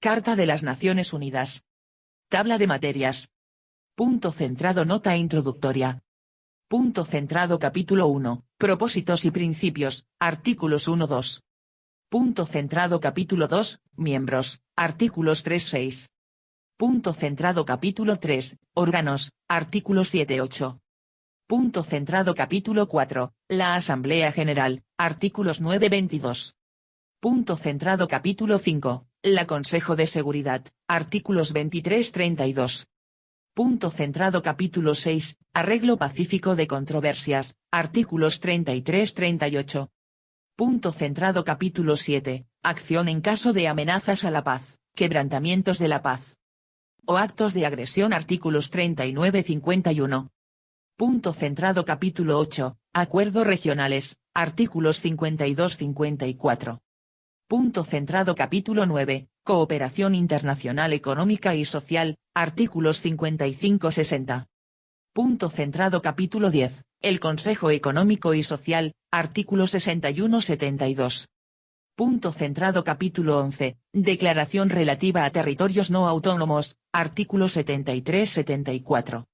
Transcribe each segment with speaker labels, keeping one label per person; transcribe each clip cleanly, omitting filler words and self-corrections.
Speaker 1: Carta de las Naciones Unidas. Tabla de materias. Punto centrado. Nota introductoria. Punto centrado. Capítulo 1. Propósitos y principios, artículos 1-2. Punto centrado. Capítulo 2. Miembros, artículos 3-6. Punto centrado. Capítulo 3. Órganos, artículos 7-8. Punto centrado. Capítulo 4. La Asamblea General, artículos 9-22. Punto centrado. Capítulo 5. La Consejo de Seguridad, artículos 23-32. Punto centrado. Capítulo 6. Arreglo pacífico de controversias, artículos 33-38. Punto centrado. Capítulo 7. Acción en caso de amenazas a la paz, quebrantamientos de la paz o actos de agresión, artículos 39-51. Punto centrado. Capítulo 8. Acuerdos regionales, artículos 52-54. Punto centrado. Capítulo 9. Cooperación internacional económica y social, artículos 55-60. Punto centrado. Capítulo 10. El Consejo Económico y Social, artículos 61-72. Punto centrado. Capítulo 11. Declaración relativa a territorios no autónomos, artículos 73-74.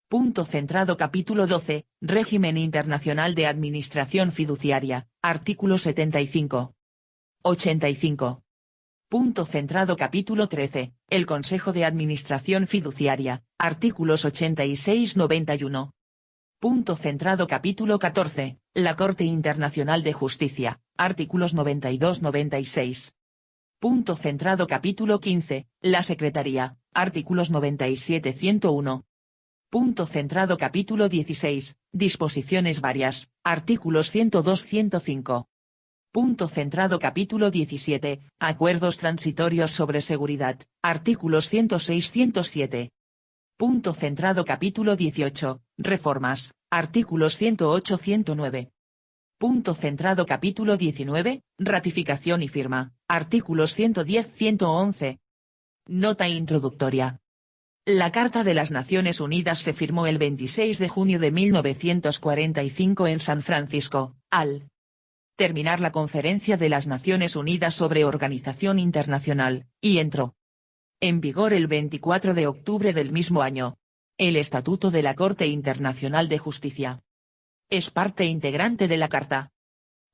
Speaker 1: Punto centrado. Capítulo 12. Régimen internacional de administración fiduciaria, artículo 75. 85. Punto centrado. Capítulo 13. El Consejo de Administración Fiduciaria, artículos 86-91. Punto centrado. Capítulo 14. La Corte Internacional de Justicia, artículos 92-96. Punto centrado. Capítulo 15. La Secretaría, artículos 97-101. Punto centrado. Capítulo 16. Disposiciones varias, artículos 102-105. Punto centrado. Capítulo 17. Acuerdos transitorios sobre seguridad, artículos 106-107. Punto centrado. Capítulo 18. Reformas, artículos 108-109. Punto centrado. Capítulo 19. Ratificación y firma, artículos 110-111. Nota introductoria. La Carta de las Naciones Unidas se firmó el 26 de junio de 1945 en San Francisco, al terminar la Conferencia de las Naciones Unidas sobre Organización Internacional, y entró en vigor el 24 de octubre del mismo año. El Estatuto de la Corte Internacional de Justicia es parte integrante de la Carta.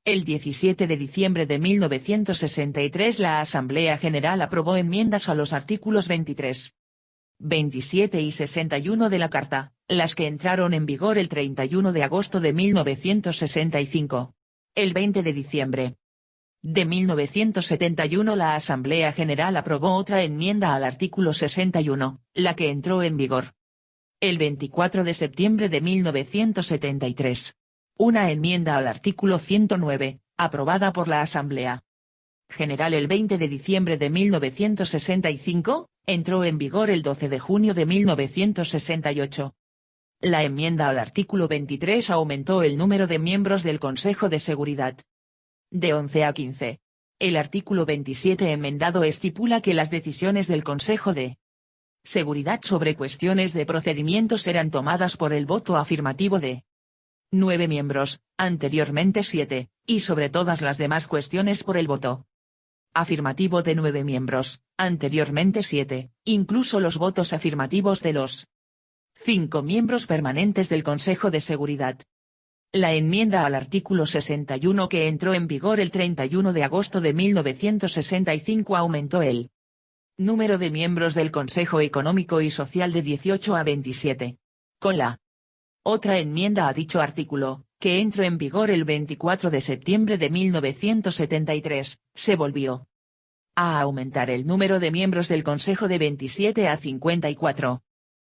Speaker 1: El 17 de diciembre de 1963 la Asamblea General aprobó enmiendas a los artículos 23, 27 y 61 de la Carta, las que entraron en vigor el 31 de agosto de 1965. El 20 de diciembre de 1971 la Asamblea General aprobó otra enmienda al artículo 61, la que entró en vigor el 24 de septiembre de 1973. Una enmienda al artículo 109, aprobada por la Asamblea General el 20 de diciembre de 1965, entró en vigor el 12 de junio de 1968. La enmienda al artículo 23 aumentó el número de miembros del Consejo de Seguridad de 11 a 15. El artículo 27 enmendado estipula que las decisiones del Consejo de Seguridad sobre cuestiones de procedimiento serán tomadas por el voto afirmativo de 9 miembros, anteriormente 7, y sobre todas las demás cuestiones por el voto afirmativo de 9 miembros, anteriormente 7, incluso los votos afirmativos de los 5 miembros permanentes del Consejo de Seguridad. La enmienda al artículo 61 que entró en vigor el 31 de agosto de 1965 aumentó el número de miembros del Consejo Económico y Social de 18 a 27. Con la otra enmienda a dicho artículo, que entró en vigor el 24 de septiembre de 1973, se volvió a aumentar el número de miembros del Consejo de 27 a 54.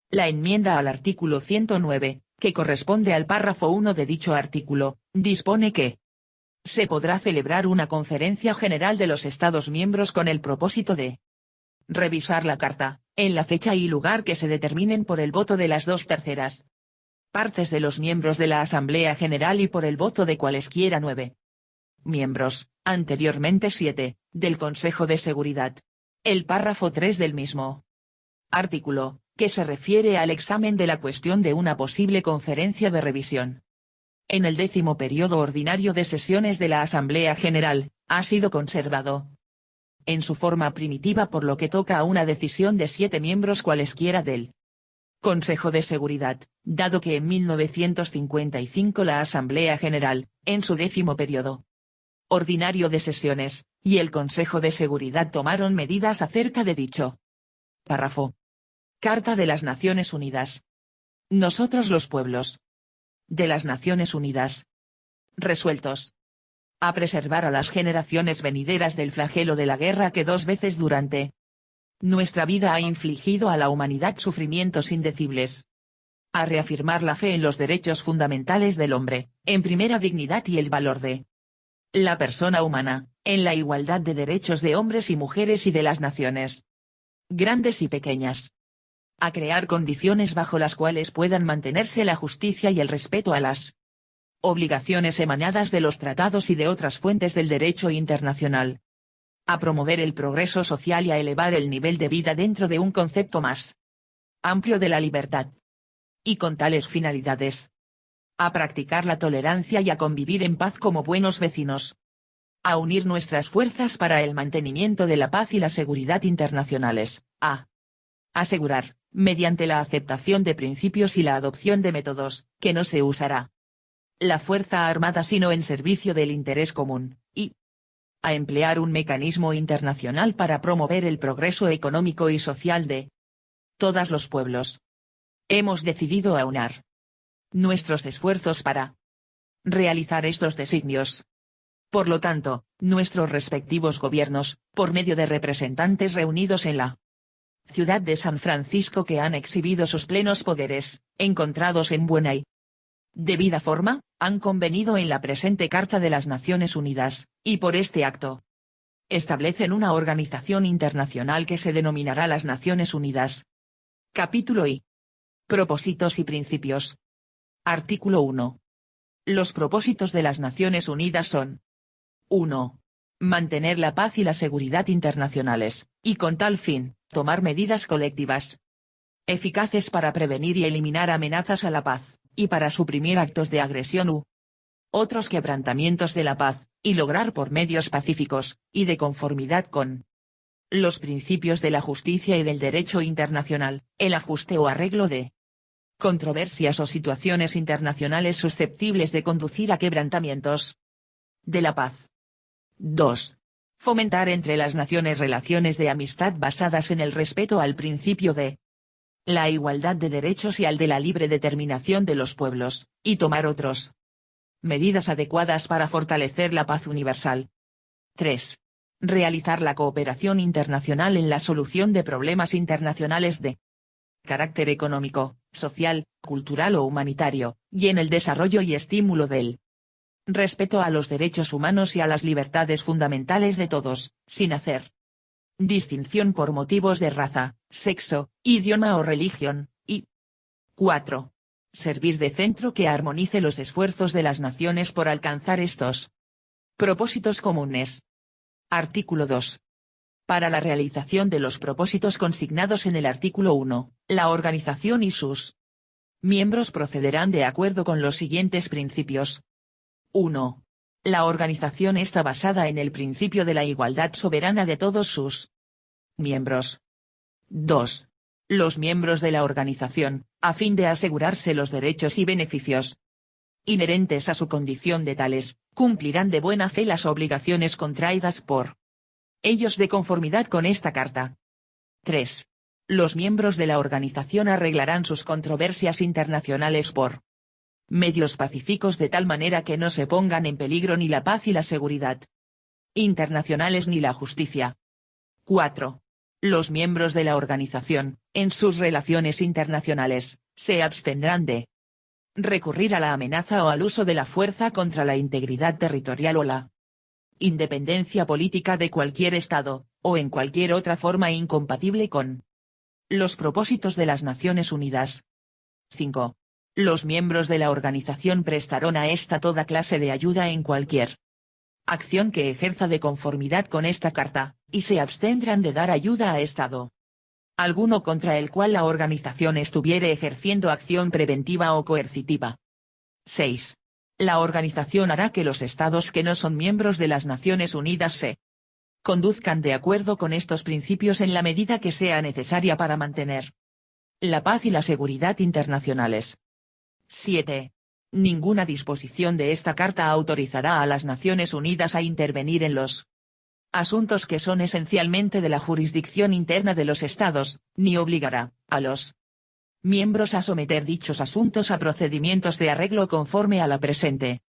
Speaker 1: La enmienda al artículo 109, que corresponde al párrafo 1 de dicho artículo, dispone que se podrá celebrar una conferencia general de los Estados miembros con el propósito de revisar la Carta, en la fecha y lugar que se determinen por el voto de las 2/3 partes de los miembros de la Asamblea General y por el voto de cualesquiera 9 miembros, anteriormente 7, del Consejo de Seguridad. El párrafo 3 del mismo artículo, que se refiere al examen de la cuestión de una posible conferencia de revisión en el 10º periodo ordinario de sesiones de la Asamblea General, ha sido conservado. en su forma primitiva, por lo que toca a una decisión de 7 miembros cualesquiera del Consejo de Seguridad, dado que en 1955 la Asamblea General, en su 10º periodo ordinario de sesiones, y el Consejo de Seguridad tomaron medidas acerca de dicho párrafo. Carta de las Naciones Unidas. Nosotros los pueblos de las Naciones Unidas, resueltos a preservar a las generaciones venideras del flagelo de la guerra que 2 veces durante nuestra vida ha infligido a la humanidad sufrimientos indecibles. A reafirmar la fe en los derechos fundamentales del hombre, en primera dignidad y el valor de la persona humana, en la igualdad de derechos de hombres y mujeres y de las naciones, grandes y pequeñas. A crear condiciones bajo las cuales puedan mantenerse la justicia y el respeto a las obligaciones emanadas de los tratados y de otras fuentes del derecho internacional. A promover el progreso social y a elevar el nivel de vida dentro de un concepto más amplio de la libertad. Y con tales finalidades. A practicar la tolerancia y a convivir en paz como buenos vecinos. A unir nuestras fuerzas para el mantenimiento de la paz y la seguridad internacionales. A asegurar, mediante la aceptación de principios y la adopción de métodos, que no se usará la fuerza armada sino en servicio del interés común, y a emplear un mecanismo internacional para promover el progreso económico y social de todos los pueblos. Hemos decidido aunar nuestros esfuerzos para realizar estos designios. Por lo tanto, nuestros respectivos gobiernos, por medio de representantes reunidos en la ciudad de San Francisco que han exhibido sus plenos poderes, encontrados en buena y debida forma, han convenido en la presente Carta de las Naciones Unidas, y por este acto establecen una organización internacional que se denominará las Naciones Unidas. Capítulo I. Propósitos y principios. Artículo 1. Los propósitos de las Naciones Unidas son: 1. Mantener la paz y la seguridad internacionales, y con tal fin, tomar medidas colectivas eficaces para prevenir y eliminar amenazas a la paz, y para suprimir actos de agresión u otros quebrantamientos de la paz, y lograr por medios pacíficos, y de conformidad con los principios de la justicia y del derecho internacional, el ajuste o arreglo de controversias o situaciones internacionales susceptibles de conducir a quebrantamientos de la paz. 2. Fomentar entre las naciones relaciones de amistad basadas en el respeto al principio de la igualdad de derechos y al de la libre determinación de los pueblos, y tomar otros medidas adecuadas para fortalecer la paz universal. 3. Realizar la cooperación internacional en la solución de problemas internacionales de carácter económico, social, cultural o humanitario, y en el desarrollo y estímulo del respeto a los derechos humanos y a las libertades fundamentales de todos, sin hacer distinción por motivos de raza, sexo, idioma o religión, y 4. Servir de centro que armonice los esfuerzos de las naciones por alcanzar estos propósitos comunes. Artículo 2. Para la realización de los propósitos consignados en el artículo 1, la organización y sus miembros procederán de acuerdo con los siguientes principios. 1. La organización está basada en el principio de la igualdad soberana de todos sus miembros. 2. Los miembros de la organización, a fin de asegurarse los derechos y beneficios inherentes a su condición de tales, cumplirán de buena fe las obligaciones contraídas por ellos de conformidad con esta carta. 3. Los miembros de la organización arreglarán sus controversias internacionales por medios pacíficos de tal manera que no se pongan en peligro ni la paz y la seguridad internacionales ni la justicia. 4. Los miembros de la organización, en sus relaciones internacionales, se abstendrán de recurrir a la amenaza o al uso de la fuerza contra la integridad territorial o la independencia política de cualquier Estado, o en cualquier otra forma incompatible con los propósitos de las Naciones Unidas. 5. Los miembros de la organización prestarán a esta toda clase de ayuda en cualquier acción que ejerza de conformidad con esta carta, y se abstendrán de dar ayuda a Estado alguno contra el cual la organización estuviere ejerciendo acción preventiva o coercitiva. 6. La organización hará que los Estados que no son miembros de las Naciones Unidas se conduzcan de acuerdo con estos principios en la medida que sea necesaria para mantener la paz y la seguridad internacionales. 7. Ninguna disposición de esta Carta autorizará a las Naciones Unidas a intervenir en los asuntos que son esencialmente de la jurisdicción interna de los Estados, ni obligará a los miembros a someter dichos asuntos a procedimientos de arreglo conforme a la presente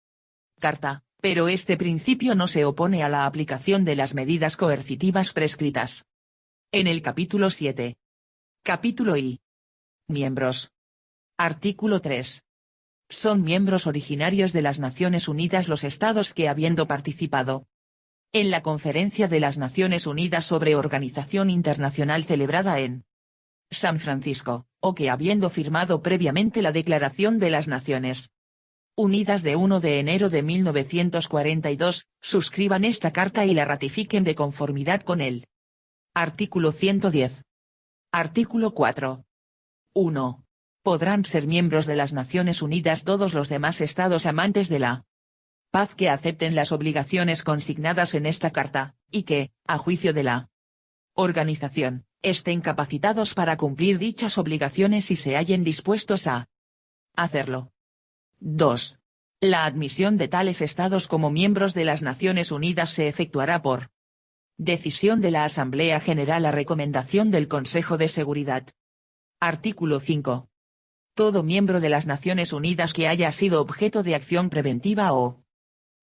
Speaker 1: Carta, pero este principio no se opone a la aplicación de las medidas coercitivas prescritas en el capítulo 7. Capítulo I. Miembros. Artículo 3. Son miembros originarios de las Naciones Unidas los estados que, habiendo participado en la Conferencia de las Naciones Unidas sobre Organización Internacional celebrada en San Francisco, o que habiendo firmado previamente la Declaración de las Naciones Unidas de 1 de enero de 1942, suscriban esta carta y la ratifiquen de conformidad con el artículo 110. Artículo 4. 1. Podrán ser miembros de las Naciones Unidas todos los demás estados amantes de la paz que acepten las obligaciones consignadas en esta carta, y que, a juicio de la organización, estén capacitados para cumplir dichas obligaciones y se hallen dispuestos a hacerlo. 2. La admisión de tales estados como miembros de las Naciones Unidas se efectuará por decisión de la Asamblea General a recomendación del Consejo de Seguridad. Artículo 5. Todo miembro de las Naciones Unidas que haya sido objeto de acción preventiva o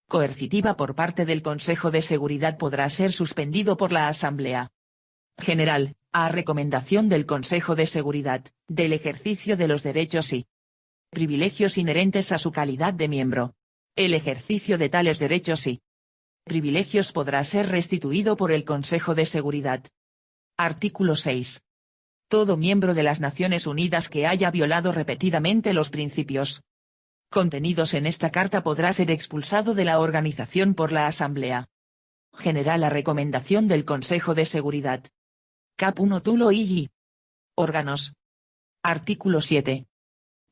Speaker 1: coercitiva por parte del Consejo de Seguridad podrá ser suspendido por la Asamblea General, a recomendación del Consejo de Seguridad, del ejercicio de los derechos y privilegios inherentes a su calidad de miembro. El ejercicio de tales derechos y privilegios podrá ser restituido por el Consejo de Seguridad. Artículo 6. Todo miembro de las Naciones Unidas que haya violado repetidamente los principios contenidos en esta carta podrá ser expulsado de la organización por la Asamblea General a recomendación del Consejo de Seguridad. Cap 1 Tulo y órganos. Artículo 7.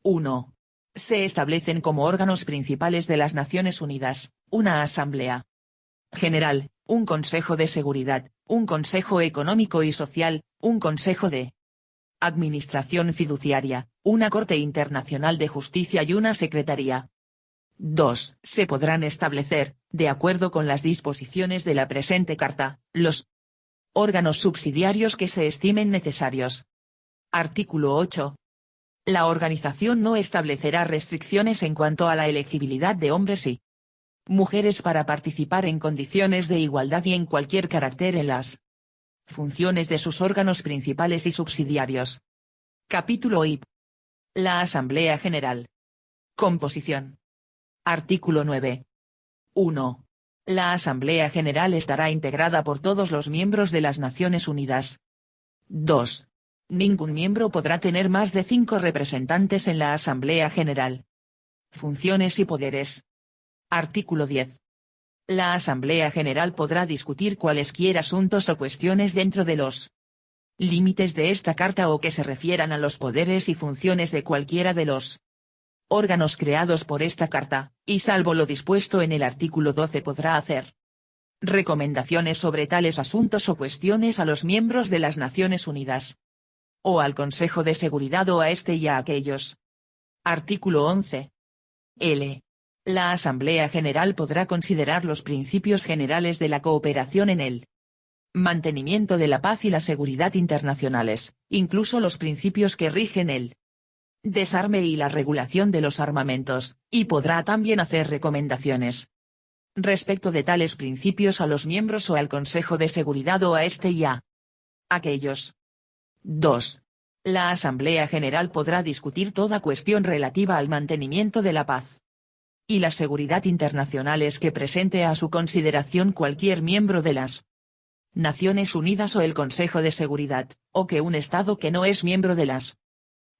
Speaker 1: 1. Se establecen como órganos principales de las Naciones Unidas, una Asamblea General, un Consejo de Seguridad, un Consejo Económico y Social, un Consejo de Administración Fiduciaria, una Corte Internacional de Justicia y una Secretaría. 2. Se podrán establecer, de acuerdo con las disposiciones de la presente Carta, los órganos subsidiarios que se estimen necesarios. Artículo 8. La organización no establecerá restricciones en cuanto a la elegibilidad de hombres y mujeres para participar en condiciones de igualdad y en cualquier carácter en las funciones de sus órganos principales y subsidiarios. Capítulo I. La Asamblea General. Composición. Artículo 9. 1. La Asamblea General estará integrada por todos los miembros de las Naciones Unidas. 2. Ningún miembro podrá tener más de 5 representantes en la Asamblea General. Funciones y poderes. Artículo 10. La Asamblea General podrá discutir cualesquiera asuntos o cuestiones dentro de los límites de esta Carta o que se refieran a los poderes y funciones de cualquiera de los órganos creados por esta Carta, y salvo lo dispuesto en el artículo 12 podrá hacer recomendaciones sobre tales asuntos o cuestiones a los miembros de las Naciones Unidas, o al Consejo de Seguridad o a este y a aquellos. Artículo 11. L. La Asamblea General podrá considerar los principios generales de la cooperación en el mantenimiento de la paz y la seguridad internacionales, incluso los principios que rigen el desarme y la regulación de los armamentos, y podrá también hacer recomendaciones respecto de tales principios a los miembros o al Consejo de Seguridad o a este y a aquellos. 2. La Asamblea General podrá discutir toda cuestión relativa al mantenimiento de la paz y la seguridad internacionales que presente a su consideración cualquier miembro de las Naciones Unidas o el Consejo de Seguridad, o que un Estado que no es miembro de las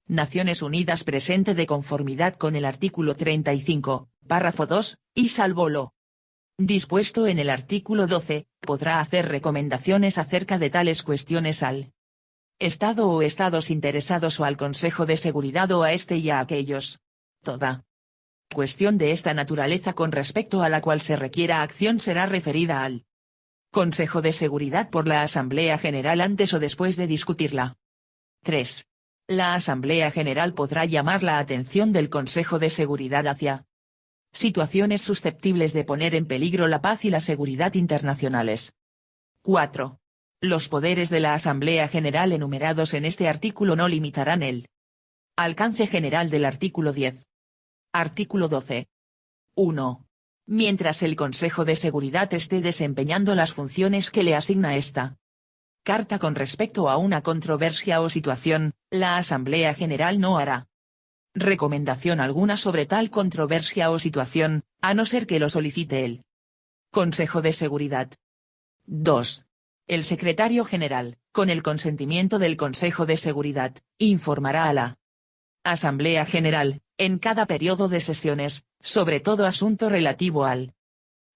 Speaker 1: Naciones Unidas presente de conformidad con el artículo 35, párrafo 2, y salvo lo dispuesto en el artículo 12, podrá hacer recomendaciones acerca de tales cuestiones al Estado o Estados interesados o al Consejo de Seguridad o a este y a aquellos. Toda cuestión de esta naturaleza con respecto a la cual se requiera acción será referida al Consejo de Seguridad por la Asamblea General antes o después de discutirla. 3. La Asamblea General podrá llamar la atención del Consejo de Seguridad hacia situaciones susceptibles de poner en peligro la paz y la seguridad internacionales. 4. Los poderes de la Asamblea General enumerados en este artículo no limitarán el alcance general del artículo 10. Artículo 12. 1. Mientras el Consejo de Seguridad esté desempeñando las funciones que le asigna esta Carta con respecto a una controversia o situación, la Asamblea General no hará recomendación alguna sobre tal controversia o situación, a no ser que lo solicite el Consejo de Seguridad. 2. El Secretario General, con el consentimiento del Consejo de Seguridad, informará a la Asamblea General, en cada periodo de sesiones, sobre todo asunto relativo al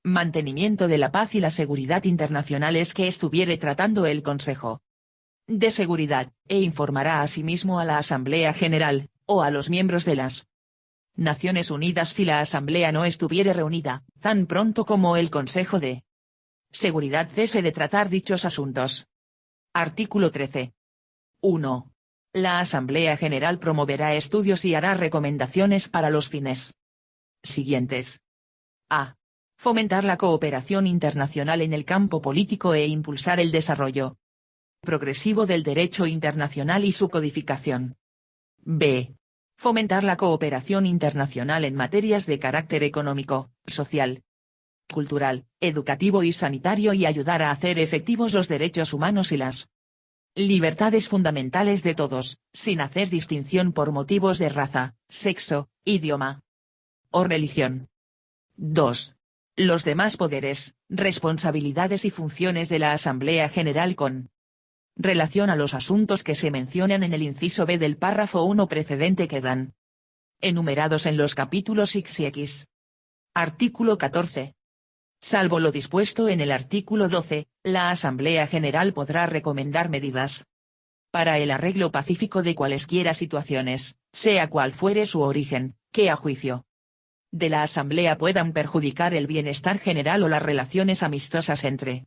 Speaker 1: mantenimiento de la paz y la seguridad internacionales que estuviere tratando el Consejo de Seguridad, e informará asimismo a la Asamblea General, o a los miembros de las Naciones Unidas si la Asamblea no estuviere reunida, tan pronto como el Consejo de Seguridad cese de tratar dichos asuntos. Artículo 13. 1. La Asamblea General promoverá estudios y hará recomendaciones para los fines siguientes. A. Fomentar la cooperación internacional en el campo político e impulsar el desarrollo progresivo del derecho internacional y su codificación. B. Fomentar la cooperación internacional en materias de carácter económico, social, cultural, educativo y sanitario y ayudar a hacer efectivos los derechos humanos y las libertades fundamentales de todos, sin hacer distinción por motivos de raza, sexo, idioma o religión. 2. Los demás poderes, responsabilidades y funciones de la Asamblea General con relación a los asuntos que se mencionan en el inciso B del párrafo 1 precedente quedan enumerados en los capítulos X y X. Artículo 14. Salvo lo dispuesto en el artículo 12, la Asamblea General podrá recomendar medidas para el arreglo pacífico de cualesquiera situaciones, sea cual fuere su origen, que a juicio de la Asamblea puedan perjudicar el bienestar general o las relaciones amistosas entre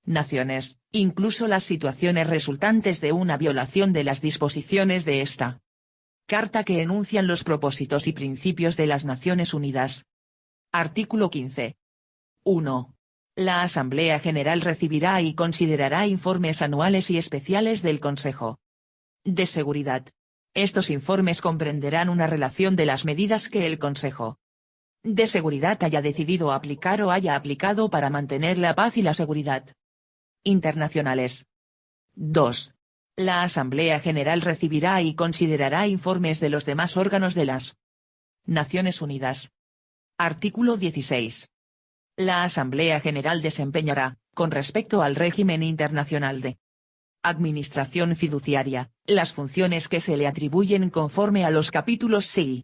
Speaker 1: naciones, incluso las situaciones resultantes de una violación de las disposiciones de esta Carta que enuncian los propósitos y principios de las Naciones Unidas. Artículo 15. 1. La Asamblea General recibirá y considerará informes anuales y especiales del Consejo de Seguridad. Estos informes comprenderán una relación de las medidas que el Consejo de Seguridad haya decidido aplicar o haya aplicado para mantener la paz y la seguridad internacionales. 2. La Asamblea General recibirá y considerará informes de los demás órganos de las Naciones Unidas. Artículo 16. La Asamblea General desempeñará, con respecto al régimen internacional de administración fiduciaria, las funciones que se le atribuyen conforme a los capítulos C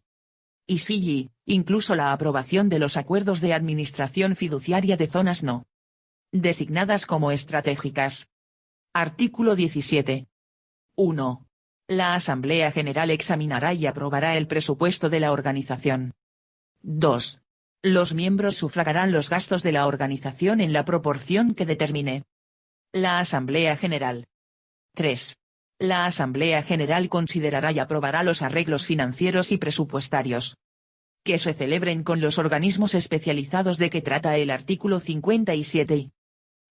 Speaker 1: y SI, incluso la aprobación de los acuerdos de administración fiduciaria de zonas no designadas como estratégicas. Artículo 17. 1. La Asamblea General examinará y aprobará el presupuesto de la organización. 2. Los miembros sufragarán los gastos de la organización en la proporción que determine la Asamblea General. 3. La Asamblea General considerará y aprobará los arreglos financieros y presupuestarios que se celebren con los organismos especializados de que trata el artículo 57.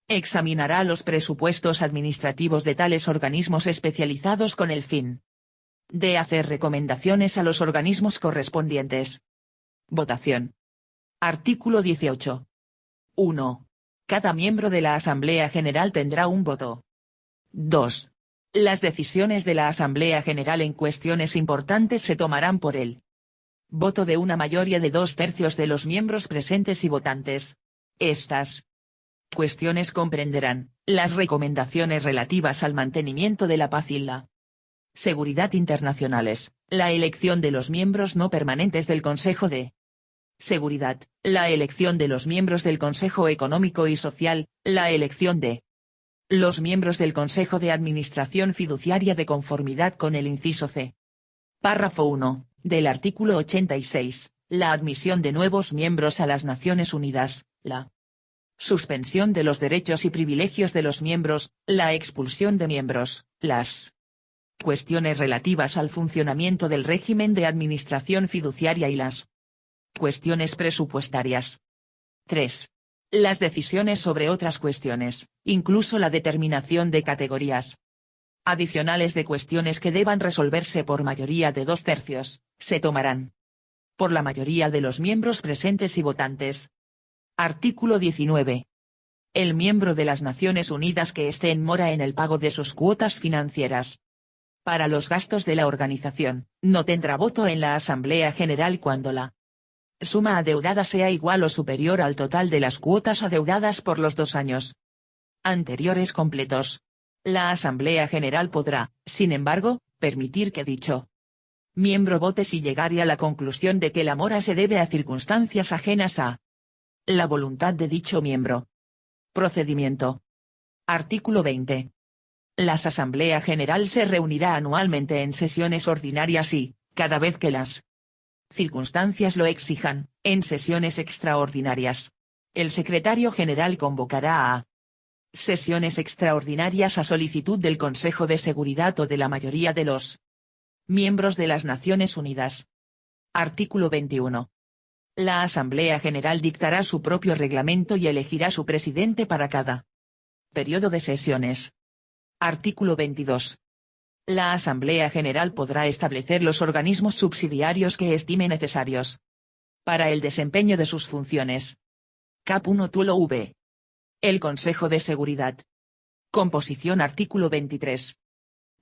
Speaker 1: Examinará los presupuestos administrativos de tales organismos especializados con el fin de hacer recomendaciones a los organismos correspondientes. Votación. Artículo 18. 1. Cada miembro de la Asamblea General tendrá un voto. 2. Las decisiones de la Asamblea General en cuestiones importantes se tomarán por el voto de una mayoría de 2/3 de los miembros presentes y votantes. Estas cuestiones comprenderán las recomendaciones relativas al mantenimiento de la paz y la seguridad internacionales, la elección de los miembros no permanentes del Consejo de Seguridad, la elección de los miembros del Consejo Económico y Social, la elección de los miembros del Consejo de Administración Fiduciaria de conformidad con el inciso C. Párrafo 1, del artículo 86, la admisión de nuevos miembros a las Naciones Unidas, la suspensión de los derechos y privilegios de los miembros, la expulsión de miembros, las cuestiones relativas al funcionamiento del régimen de administración fiduciaria y las cuestiones presupuestarias. 3. Las decisiones sobre otras cuestiones, incluso la determinación de categorías adicionales de cuestiones que deban resolverse por mayoría de 2/3, se tomarán por la mayoría de los miembros presentes y votantes. Artículo 19. El miembro de las Naciones Unidas que esté en mora en el pago de sus cuotas financieras para los gastos de la organización, no tendrá voto en la Asamblea General cuando la suma adeudada sea igual o superior al total de las cuotas adeudadas por los 2 años anteriores completos. La Asamblea General podrá, sin embargo, permitir que dicho miembro vote si llegare a la conclusión de que la mora se debe a circunstancias ajenas a la voluntad de dicho miembro. Procedimiento. Artículo 20. La Asamblea General se reunirá anualmente en sesiones ordinarias y, cada vez que las circunstancias lo exijan, en sesiones extraordinarias. El secretario general convocará a sesiones extraordinarias a solicitud del Consejo de Seguridad o de la mayoría de los miembros de las Naciones Unidas. Artículo 21. La Asamblea General dictará su propio reglamento y elegirá su presidente para cada periodo de sesiones. Artículo 22. La Asamblea General podrá establecer los organismos subsidiarios que estime necesarios para el desempeño de sus funciones. Cap 1 Tulo V. El Consejo de Seguridad. Composición. Artículo 23.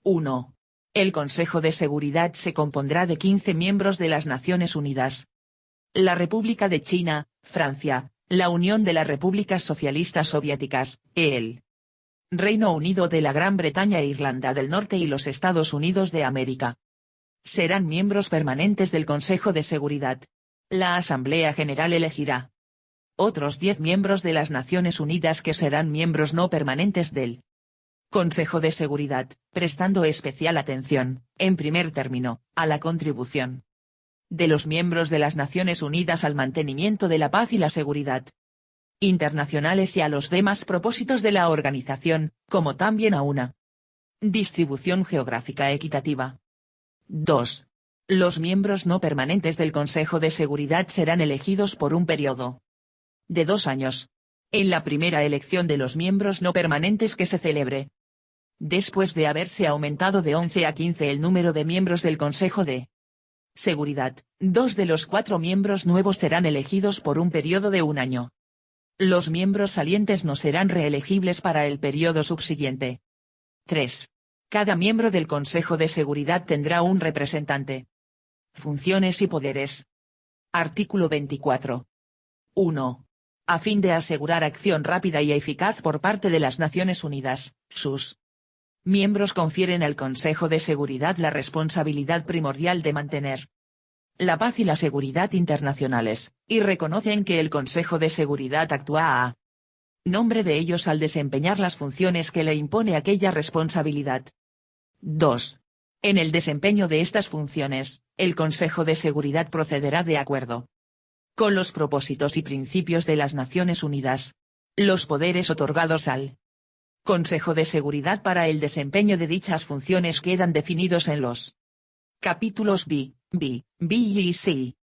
Speaker 1: 1. El Consejo de Seguridad se compondrá de 15 miembros de las Naciones Unidas. La República de China, Francia, la Unión de las Repúblicas Socialistas Soviéticas, el Reino Unido de la Gran Bretaña e Irlanda del Norte y los Estados Unidos de América serán miembros permanentes del Consejo de Seguridad. La Asamblea General elegirá otros 10 miembros de las Naciones Unidas que serán miembros no permanentes del Consejo de Seguridad, prestando especial atención, en primer término, a la contribución de los miembros de las Naciones Unidas al mantenimiento de la paz y la seguridad internacionales y a los demás propósitos de la organización, como también a una distribución geográfica equitativa. 2. Los miembros no permanentes del Consejo de Seguridad serán elegidos por un periodo de 2 años. En la primera elección de los miembros no permanentes que se celebre después de haberse aumentado de 11 a 15 el número de miembros del Consejo de Seguridad, 2 de los 4 miembros nuevos serán elegidos por un periodo de 1 año. Los miembros salientes no serán reelegibles para el periodo subsiguiente. 3. Cada miembro del Consejo de Seguridad tendrá un representante. Funciones y poderes. Artículo 24. 1. A fin de asegurar acción rápida y eficaz por parte de las Naciones Unidas, sus miembros confieren al Consejo de Seguridad la responsabilidad primordial de mantener la paz y la seguridad internacionales, y reconocen que el Consejo de Seguridad actúa a nombre de ellos al desempeñar las funciones que le impone aquella responsabilidad. 2. En el desempeño de estas funciones, el Consejo de Seguridad procederá de acuerdo con los propósitos y principios de las Naciones Unidas. Los poderes otorgados al Consejo de Seguridad para el desempeño de dichas funciones quedan definidos en los capítulos B y C.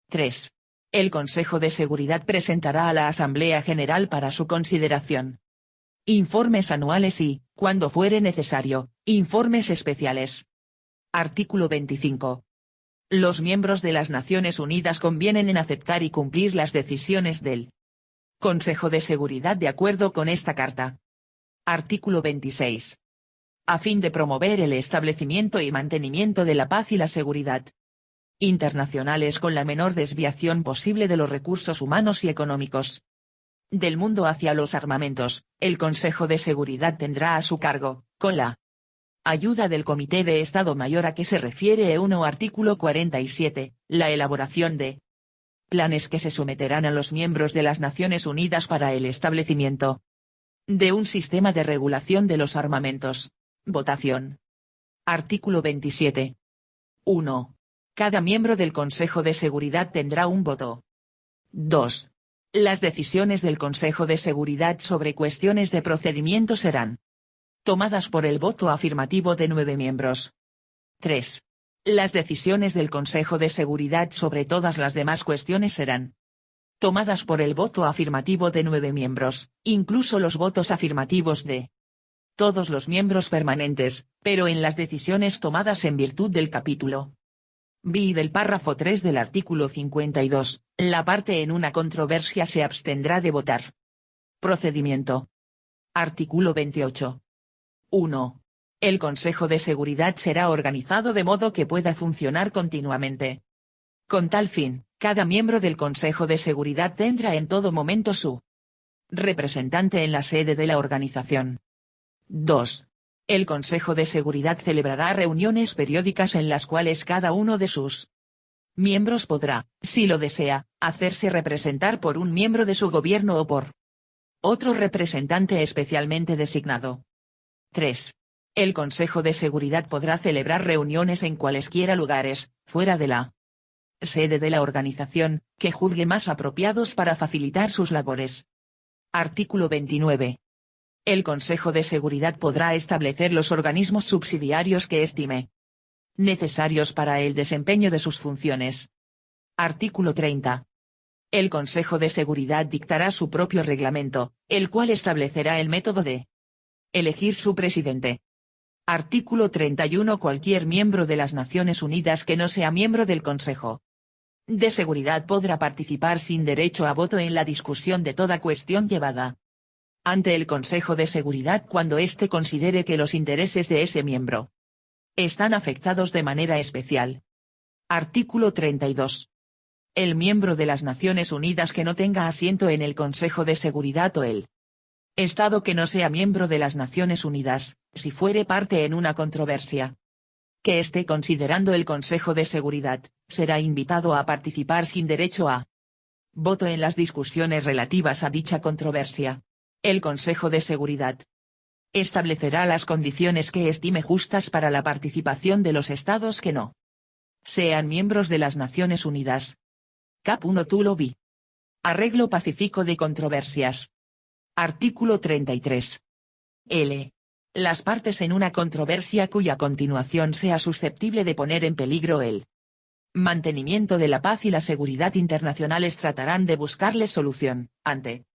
Speaker 1: 3. El Consejo de Seguridad presentará a la Asamblea General para su consideración informes anuales y, cuando fuere necesario, informes especiales. Artículo 25. Los miembros de las Naciones Unidas convienen en aceptar y cumplir las decisiones del Consejo de Seguridad de acuerdo con esta Carta. Artículo 26. A fin de promover el establecimiento y mantenimiento de la paz y la seguridad internacionales con la menor desviación posible de los recursos humanos y económicos del mundo hacia los armamentos, el Consejo de Seguridad tendrá a su cargo, con la ayuda del Comité de Estado Mayor a que se refiere Artículo 47, la elaboración de planes que se someterán a los miembros de las Naciones Unidas para el establecimiento de un sistema de regulación de los armamentos. Votación. Artículo 27. 1. Cada miembro del Consejo de Seguridad tendrá un voto. 2. Las decisiones del Consejo de Seguridad sobre cuestiones de procedimiento serán tomadas por el voto afirmativo de 9 miembros. 3. Las decisiones del Consejo de Seguridad sobre todas las demás cuestiones serán tomadas por el voto afirmativo de 9 miembros, incluso los votos afirmativos de todos los miembros permanentes, pero en las decisiones tomadas en virtud del capítulo B del párrafo 3 del artículo 52, la parte en una controversia se abstendrá de votar. Procedimiento. Artículo 28. 1. El Consejo de Seguridad será organizado de modo que pueda funcionar continuamente. Con tal fin, cada miembro del Consejo de Seguridad tendrá en todo momento su representante en la sede de la organización. 2. El Consejo de Seguridad celebrará reuniones periódicas en las cuales cada uno de sus miembros podrá, si lo desea, hacerse representar por un miembro de su gobierno o por otro representante especialmente designado. 3. El Consejo de Seguridad podrá celebrar reuniones en cualesquiera lugares, fuera de la sede de la organización, que juzgue más apropiados para facilitar sus labores. Artículo 29. El Consejo de Seguridad podrá establecer los organismos subsidiarios que estime necesarios para el desempeño de sus funciones. Artículo 30. El Consejo de Seguridad dictará su propio reglamento, el cual establecerá el método de elegir su presidente. Artículo 31. Cualquier miembro de las Naciones Unidas que no sea miembro del Consejo de Seguridad podrá participar sin derecho a voto en la discusión de toda cuestión llevada ante el Consejo de Seguridad cuando éste considere que los intereses de ese miembro están afectados de manera especial. Artículo 32. El miembro de las Naciones Unidas que no tenga asiento en el Consejo de Seguridad o el Estado que no sea miembro de las Naciones Unidas, si fuere parte en una controversia que esté considerando el Consejo de Seguridad, será invitado a participar sin derecho a voto en las discusiones relativas a dicha controversia. El Consejo de Seguridad establecerá las condiciones que estime justas para la participación de los estados que no sean miembros de las Naciones Unidas. Cap 1 Tulo B. Arreglo pacífico de controversias. Artículo 33. L. Las partes en una controversia cuya continuación sea susceptible de poner en peligro el mantenimiento de la paz y la seguridad internacionales tratarán de buscarle solución, ante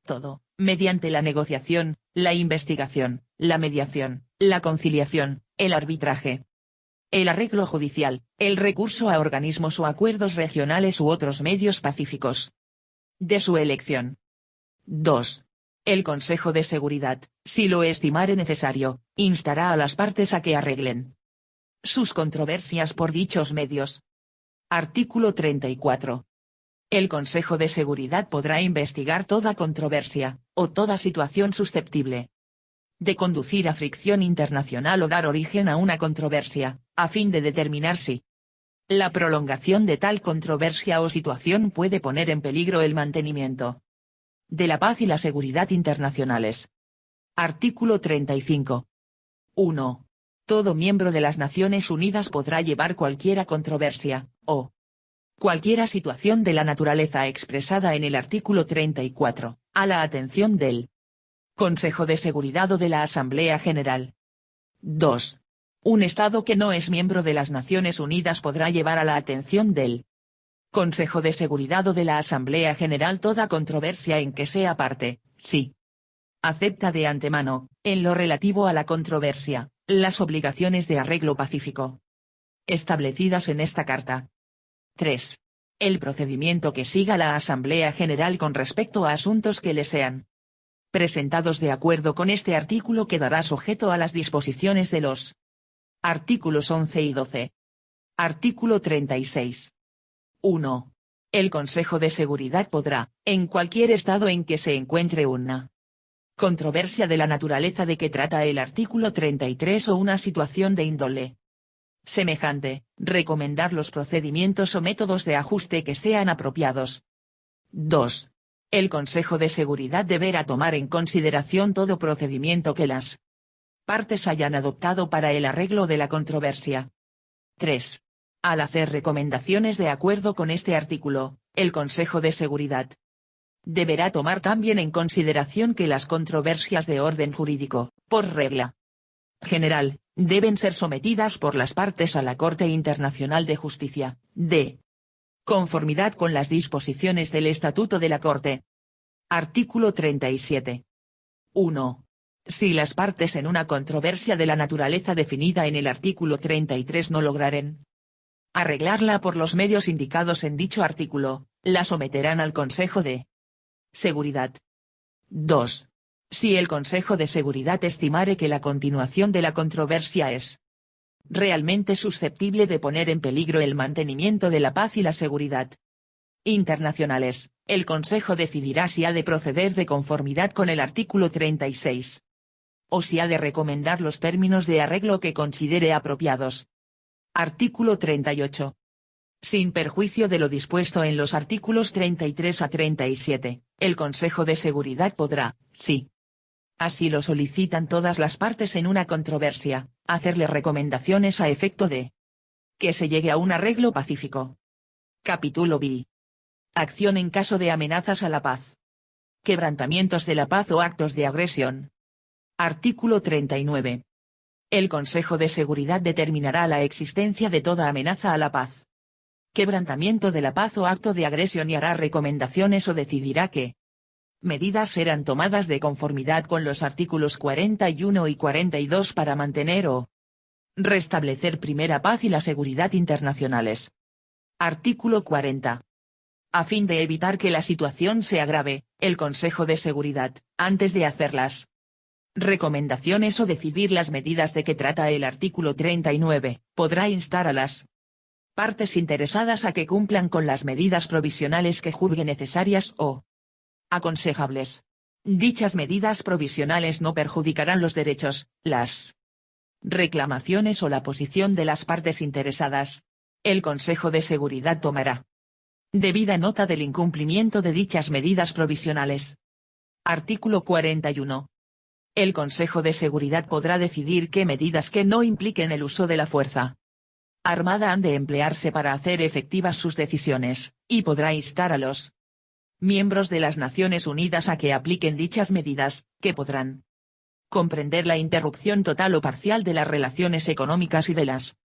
Speaker 1: todo, mediante la negociación, la investigación, la mediación, la conciliación, el arbitraje, el arreglo judicial, el recurso a organismos o acuerdos regionales u otros medios pacíficos de su elección. 2. El Consejo de Seguridad, si lo estimare necesario, instará a las partes a que arreglen sus controversias por dichos medios. Artículo 34. El Consejo de Seguridad podrá investigar toda controversia, o toda situación susceptible de conducir a fricción internacional o dar origen a una controversia, a fin de determinar si la prolongación de tal controversia o situación puede poner en peligro el mantenimiento de la paz y la seguridad internacionales. Artículo 35. 1. Todo miembro de las Naciones Unidas podrá llevar cualquiera controversia, o cualquiera situación de la naturaleza expresada en el artículo 34, a la atención del Consejo de Seguridad o de la Asamblea General. 2. Un Estado que no es miembro de las Naciones Unidas podrá llevar a la atención del Consejo de Seguridad o de la Asamblea General toda controversia en que sea parte, si acepta de antemano, en lo relativo a la controversia, las obligaciones de arreglo pacífico establecidas en esta Carta. 3. El procedimiento que siga la Asamblea General con respecto a asuntos que le sean presentados de acuerdo con este artículo quedará sujeto a las disposiciones de los artículos 11 y 12. Artículo 36. 1. El Consejo de Seguridad podrá, en cualquier estado en que se encuentre una controversia de la naturaleza de que trata el artículo 33 o una situación de índole semejante, recomendar los procedimientos o métodos de ajuste que sean apropiados. 2. El Consejo de Seguridad deberá tomar en consideración todo procedimiento que las partes hayan adoptado para el arreglo de la controversia. 3. Al hacer recomendaciones de acuerdo con este artículo, el Consejo de Seguridad deberá tomar también en consideración que las controversias de orden jurídico, por regla general, deben ser sometidas por las partes a la Corte Internacional de Justicia, de conformidad con las disposiciones del Estatuto de la Corte. Artículo 37. 1. Si las partes en una controversia de la naturaleza definida en el artículo 33 no lograren arreglarla por los medios indicados en dicho artículo, la someterán al Consejo de Seguridad. 2. Si el Consejo de Seguridad estimare que la continuación de la controversia es realmente susceptible de poner en peligro el mantenimiento de la paz y la seguridad internacionales, el Consejo decidirá si ha de proceder de conformidad con el artículo 36. O si ha de recomendar los términos de arreglo que considere apropiados. Artículo 38. Sin perjuicio de lo dispuesto en los artículos 33 a 37, el Consejo de Seguridad podrá, si así lo solicitan todas las partes en una controversia, hacerle recomendaciones a efecto de que se llegue a un arreglo pacífico. Capítulo B. Acción en caso de amenazas a la paz. Quebrantamientos de la paz o actos de agresión. Artículo 39. El Consejo de Seguridad determinará la existencia de toda amenaza a la paz, quebrantamiento de la paz o acto de agresión y hará recomendaciones o decidirá qué medidas serán tomadas de conformidad con los artículos 41 y 42 para mantener o restablecer primera paz y la seguridad internacionales. Artículo 40. A fin de evitar que la situación se agrave, el Consejo de Seguridad, antes de hacerlas recomendaciones o decidir las medidas de que trata el artículo 39, podrá instar a las partes interesadas a que cumplan con las medidas provisionales que juzgue necesarias o aconsejables. Dichas medidas provisionales no perjudicarán los derechos, las reclamaciones o la posición de las partes interesadas. El Consejo de Seguridad tomará debida nota del incumplimiento de dichas medidas provisionales. Artículo 41. El Consejo de Seguridad podrá decidir qué medidas que no impliquen el uso de la fuerza armada han de emplearse para hacer efectivas sus decisiones, y podrá instar a los miembros de las Naciones Unidas a que apliquen dichas medidas, que podrán comprender la interrupción total o parcial de las relaciones económicas y de las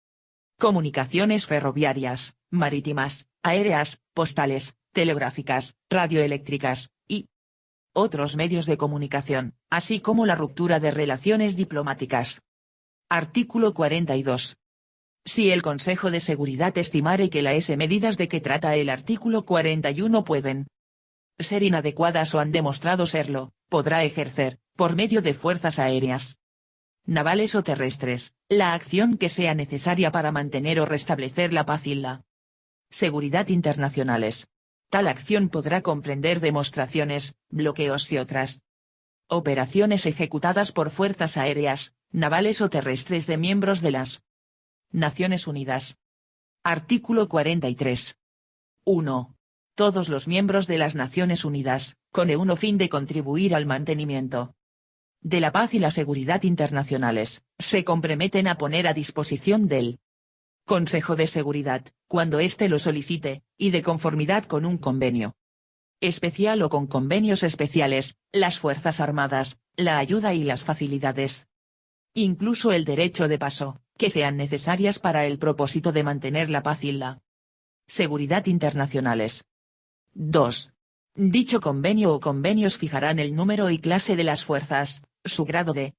Speaker 1: comunicaciones ferroviarias, marítimas, aéreas, postales, telegráficas, radioeléctricas, y otros medios de comunicación, así como la ruptura de relaciones diplomáticas. Artículo 42. Si el Consejo de Seguridad estimare que las medidas de que trata el artículo 41 pueden ser inadecuadas o han demostrado serlo, podrá ejercer, por medio de fuerzas aéreas, navales o terrestres, la acción que sea necesaria para mantener o restablecer la paz y la seguridad internacionales. Tal acción podrá comprender demostraciones, bloqueos y otras operaciones ejecutadas por fuerzas aéreas, navales o terrestres de miembros de las Naciones Unidas. Artículo 43. 1. Todos los miembros de las Naciones Unidas, con el único fin de contribuir al mantenimiento de la paz y la seguridad internacionales, se comprometen a poner a disposición del Consejo de Seguridad, cuando éste lo solicite, y de conformidad con un convenio especial o con convenios especiales, las Fuerzas Armadas, la ayuda y las facilidades, incluso el derecho de paso, que sean necesarias para el propósito de mantener la paz y la seguridad internacionales. 2. Dicho convenio o convenios fijarán el número y clase de las fuerzas, su grado de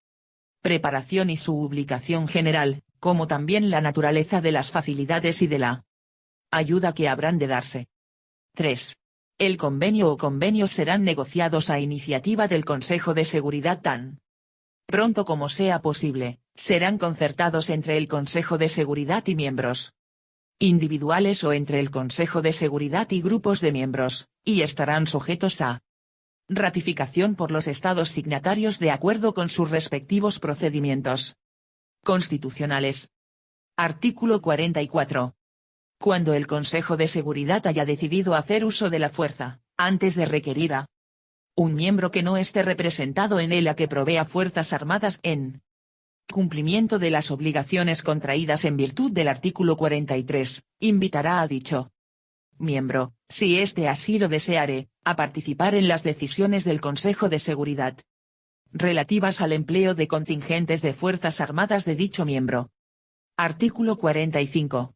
Speaker 1: preparación y su ubicación general, como también la naturaleza de las facilidades y de la ayuda que habrán de darse. 3. El convenio o convenios serán negociados a iniciativa del Consejo de Seguridad tan pronto como sea posible, serán concertados entre el Consejo de Seguridad y miembros individuales o entre el Consejo de Seguridad y grupos de miembros, y estarán sujetos a ratificación por los Estados signatarios de acuerdo con sus respectivos procedimientos constitucionales. Artículo 44. Cuando el Consejo de Seguridad haya decidido hacer uso de la fuerza, antes de requerir a un miembro que no esté representado en él a que provea fuerzas armadas en cumplimiento de las obligaciones contraídas en virtud del artículo 43, invitará a dicho miembro, si éste así lo deseare, a participar en las decisiones del Consejo de Seguridad relativas al empleo de contingentes de Fuerzas Armadas de dicho miembro. Artículo 45.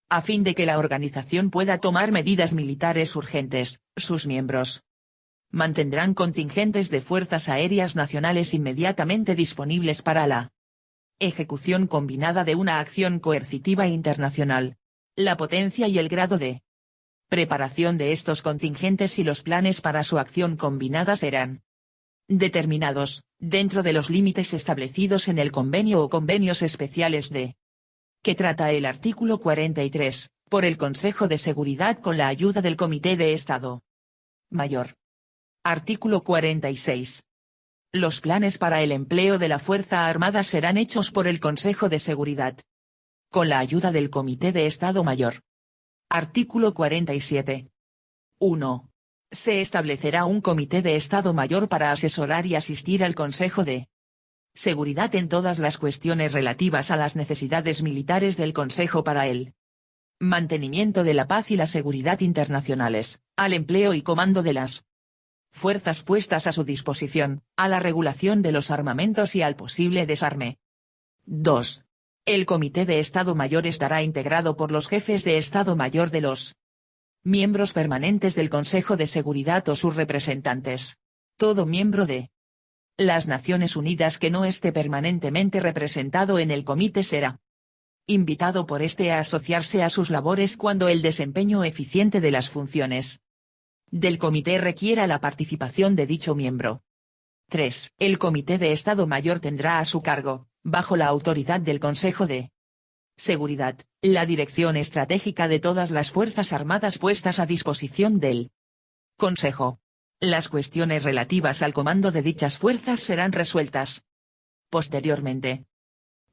Speaker 1: A fin de que la organización pueda tomar medidas militares urgentes, sus miembros mantendrán contingentes de fuerzas aéreas nacionales inmediatamente disponibles para la ejecución combinada de una acción coercitiva internacional. La potencia y el grado de preparación de estos contingentes y los planes para su acción combinada serán determinados, dentro de los límites establecidos en el convenio o convenios especiales de que trata el artículo 43, por el Consejo de Seguridad con la ayuda del Comité de Estado Mayor. Artículo 46. Los planes para el empleo de la Fuerza Armada serán hechos por el Consejo de Seguridad con la ayuda del Comité de Estado Mayor. Artículo 47. 1. Se establecerá un Comité de Estado Mayor para asesorar y asistir al Consejo de Seguridad en todas las cuestiones relativas a las necesidades militares del Consejo para el mantenimiento de la paz y la seguridad internacionales, al empleo y comando de las fuerzas puestas a su disposición, a la regulación de los armamentos y al posible desarme. 2. El Comité de Estado Mayor estará integrado por los jefes de Estado Mayor de los miembros permanentes del Consejo de Seguridad o sus representantes. Todo miembro de las Naciones Unidas que no esté permanentemente representado en el comité será invitado por este a asociarse a sus labores cuando el desempeño eficiente de las funciones del comité requiera la participación de dicho miembro. 3. El Comité de Estado Mayor tendrá a su cargo, bajo la autoridad del Consejo de Seguridad, la dirección estratégica de todas las Fuerzas Armadas puestas a disposición del Consejo. Las cuestiones relativas al comando de dichas fuerzas serán resueltas posteriormente.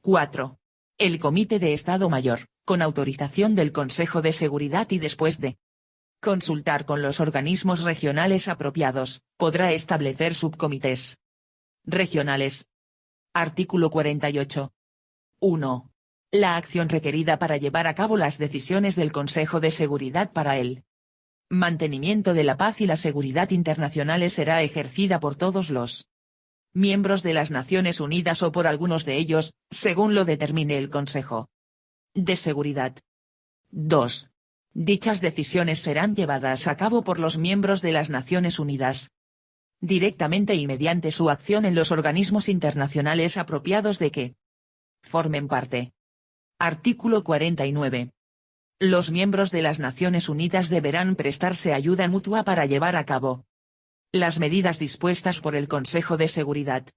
Speaker 1: 4. El Comité de Estado Mayor, con autorización del Consejo de Seguridad y después de consultar con los organismos regionales apropiados, podrá establecer subcomités regionales. Artículo 48. 1. La acción requerida para llevar a cabo las decisiones del Consejo de Seguridad para el mantenimiento de la paz y la seguridad internacionales será ejercida por todos los miembros de las Naciones Unidas o por algunos de ellos, según lo determine el Consejo de Seguridad. 2. Dichas decisiones serán llevadas a cabo por los miembros de las Naciones Unidas directamente y mediante su acción en los organismos internacionales apropiados de que formen parte. Artículo 49. Los miembros de las Naciones Unidas deberán prestarse ayuda mutua para llevar a cabo las medidas dispuestas por el Consejo de Seguridad.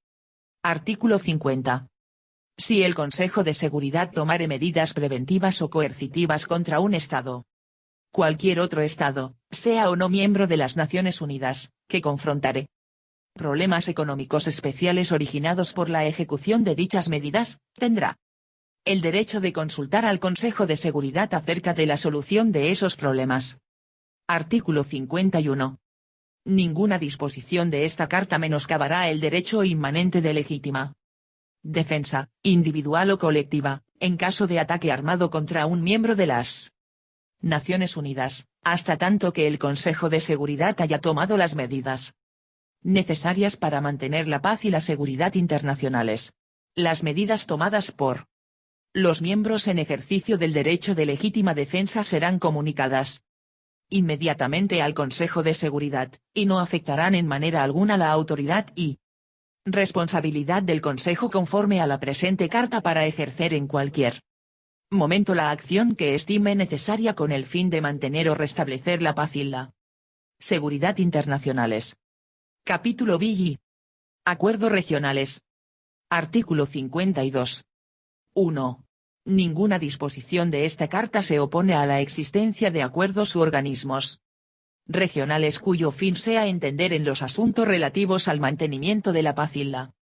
Speaker 1: Artículo 50. Si el Consejo de Seguridad tomare medidas preventivas o coercitivas contra un Estado, cualquier otro Estado, sea o no miembro de las Naciones Unidas, que confrontare problemas económicos especiales originados por la ejecución de dichas medidas, tendrá el derecho de consultar al Consejo de Seguridad acerca de la solución de esos problemas. Artículo 51. Ninguna disposición de esta Carta menoscabará el derecho inmanente de legítima defensa, individual o colectiva, en caso de ataque armado contra un miembro de las Naciones Unidas, hasta tanto que el Consejo de Seguridad haya tomado las medidas necesarias para mantener la paz y la seguridad internacionales. Las medidas tomadas por los miembros en ejercicio del derecho de legítima defensa serán comunicadas inmediatamente al Consejo de Seguridad, y no afectarán en manera alguna la autoridad y responsabilidad del Consejo conforme a la presente Carta para ejercer en cualquier momento la acción que estime necesaria con el fin de mantener o restablecer la paz y la seguridad internacionales. Capítulo B. Acuerdos regionales. Artículo 52. 1. Ninguna disposición de esta Carta se opone a la existencia de acuerdos u organismos regionales cuyo fin sea entender en los asuntos relativos al mantenimiento de la paz y la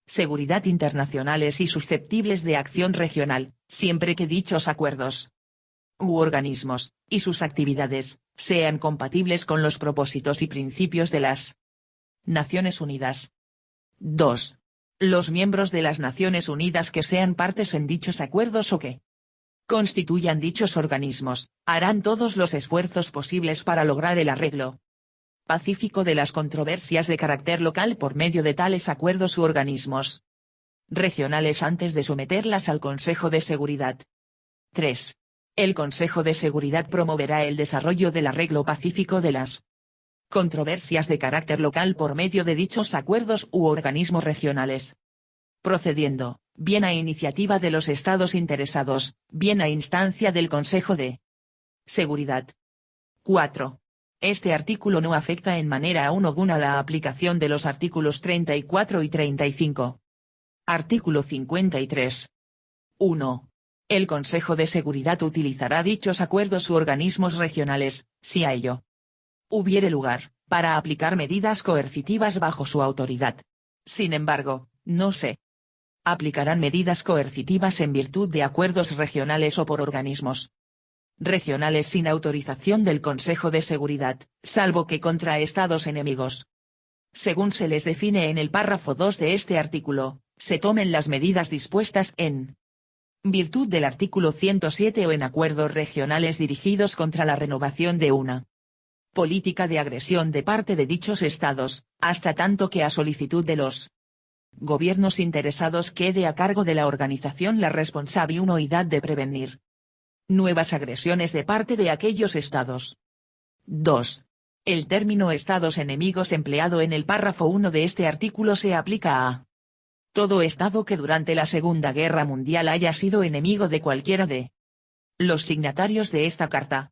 Speaker 1: seguridad internacionales y susceptibles de acción regional, siempre que dichos acuerdos u organismos, y sus actividades, sean compatibles con los propósitos y principios de las Naciones Unidas. 2. Los miembros de las Naciones Unidas que sean partes en dichos acuerdos o que constituyan dichos organismos, harán todos los esfuerzos posibles para lograr el arreglo pacífico de las controversias de carácter local por medio de tales acuerdos u organismos regionales antes de someterlas al Consejo de Seguridad. 3. El Consejo de Seguridad promoverá el desarrollo del arreglo pacífico de las controversias de carácter local por medio de dichos acuerdos u organismos regionales, procediendo, bien a iniciativa de los estados interesados, bien a instancia del Consejo de Seguridad. 4. Este artículo no afecta en manera alguna la aplicación de los artículos 34 y 35. Artículo 53. 1. El Consejo de Seguridad utilizará dichos acuerdos u organismos regionales, si a ello hubiere lugar, para aplicar medidas coercitivas bajo su autoridad. Sin embargo, no se aplicarán medidas coercitivas en virtud de acuerdos regionales o por organismos regionales sin autorización del Consejo de Seguridad, salvo que contra estados enemigos, según se les define en el párrafo 2 de este artículo, se tomen las medidas dispuestas en virtud del artículo 107 o en acuerdos regionales dirigidos contra la renovación de una política de agresión de parte de dichos estados, hasta tanto que a solicitud de los gobiernos interesados quede a cargo de la organización la responsabilidad de prevenir nuevas agresiones de parte de aquellos estados. 2. El término estados enemigos empleado en el párrafo 1 de este artículo se aplica a todo estado que durante la Segunda Guerra Mundial haya sido enemigo de cualquiera de los signatarios de esta carta.